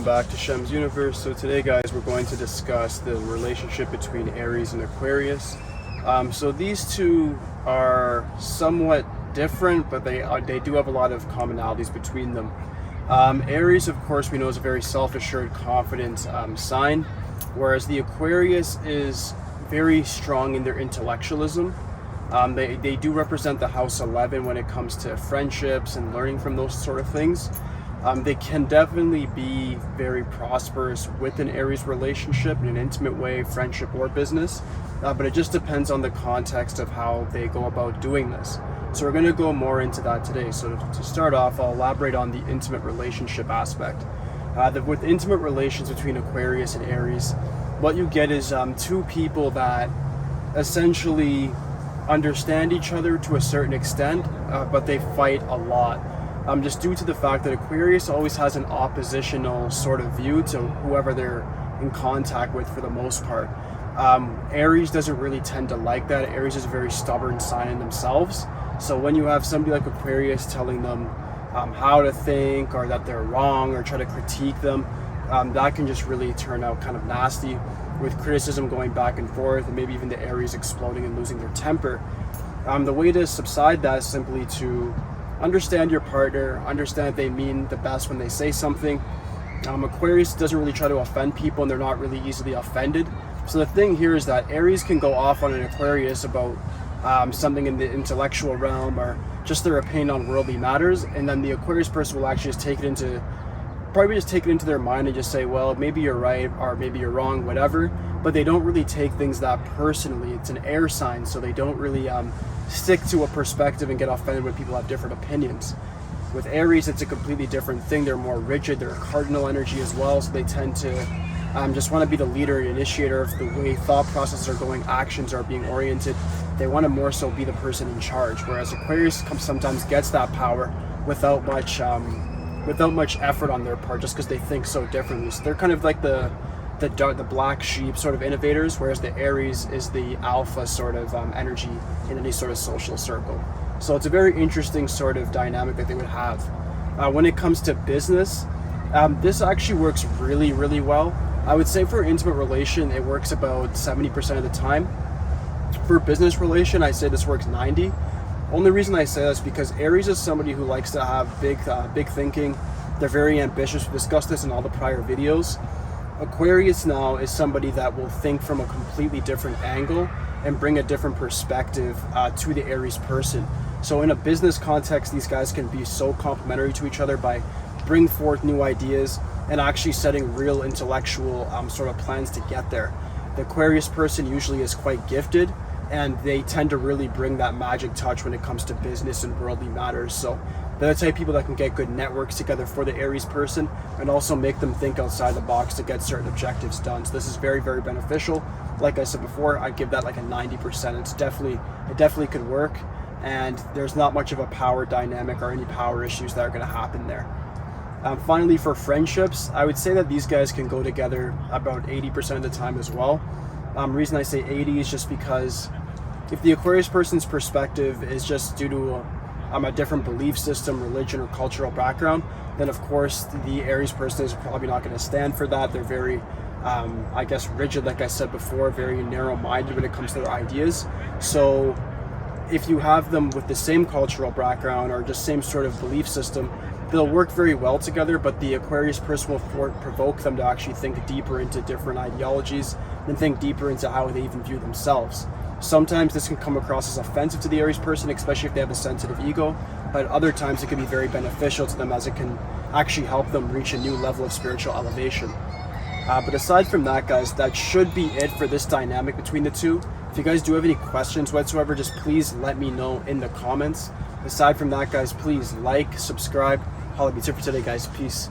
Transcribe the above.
welcome back to Shemsuniverse. So today, guys, we're going to discuss the relationship between Aries and Aquarius. So these two are somewhat different, but they do have a lot of commonalities between them. Aries, of course, we know is a very self-assured, confident sign, whereas the Aquarius is very strong in their intellectualism. They do represent the house 11 when it comes to friendships and learning from those sort of things. They can definitely be very prosperous with an Aries relationship in an intimate way, friendship or business, but it just depends on the context of how they go about doing this. So we're going to go more into that today. So to start off, I'll elaborate on the intimate relationship aspect. With intimate relations between Aquarius and Aries, what you get is two people that essentially understand each other to a certain extent, but they fight a lot. Just due to the fact that Aquarius always has an oppositional sort of view to whoever they're in contact with for the most part. Aries doesn't really tend to like that. Aries is a very stubborn sign in themselves. So when you have somebody like Aquarius telling them how to think, or that they're wrong, or try to critique them, that can just really turn out kind of nasty, with criticism going back and forth, and maybe even the Aries exploding and losing their temper. The way to subside that is simply to understand your partner, understand that they mean the best when they say something. Aquarius doesn't really try to offend people, and they're not really easily offended. So the thing here is that Aries can go off on an Aquarius about something in the intellectual realm, or just their opinion on worldly matters, and then the Aquarius person will actually just take it into their mind and just say, well, maybe you're right, or maybe you're wrong, whatever. But they don't really take things that personally. It's an air sign, so they don't really stick to a perspective and get offended when people have different opinions. With Aries, it's a completely different thing. They're more rigid. They're a cardinal energy as well, so they tend to just want to be the leader and initiator of the way thought processes are going, actions are being oriented. They want to more so be the person in charge, whereas Aquarius sometimes gets that power without much effort on their part, just because they think so differently. So they're kind of like the black sheep sort of innovators, whereas the Aries is the alpha sort of energy in any sort of social circle. So it's a very interesting sort of dynamic that they would have. When it comes to business, this actually works really, really well. I would say for an intimate relation, it works about 70% of the time. For a business relation, I say this works 90%. Only reason I say that is because Aries is somebody who likes to have big thinking. They're very ambitious. We discussed this in all the prior videos. Aquarius now is somebody that will think from a completely different angle and bring a different perspective to the Aries person. So in a business context, these guys can be so complementary to each other by bringing forth new ideas and actually setting real intellectual sort of plans to get there. The Aquarius person usually is quite gifted, and they tend to really bring that magic touch when it comes to business and worldly matters. So they're the type of people that can get good networks together for the Aries person and also make them think outside the box to get certain objectives done. So this is very, very beneficial. Like I said before, I give that like a 90%. It definitely could work, and there's not much of a power dynamic or any power issues that are going to happen there. Finally, for friendships, I would say that these guys can go together about 80% of the time as well. Reason I say 80 is just because if the Aquarius person's perspective is just due to a different belief system, religion, or cultural background, then of course the Aries person is probably not going to stand for that. They're very, rigid, like I said before, very narrow-minded when it comes to their ideas. So if you have them with the same cultural background or just same sort of belief system, they'll work very well together, but the Aquarius person will provoke them to actually think deeper into different ideologies and think deeper into how they even view themselves. Sometimes this can come across as offensive to the Aries person, especially if they have a sensitive ego, but other times it can be very beneficial to them, as it can actually help them reach a new level of spiritual elevation. But aside from that, guys, that should be it for this dynamic between the two. If you guys do have any questions whatsoever, just please let me know in the comments. Aside from that, guys, please like, subscribe. Holla, be it for today, guys. Peace.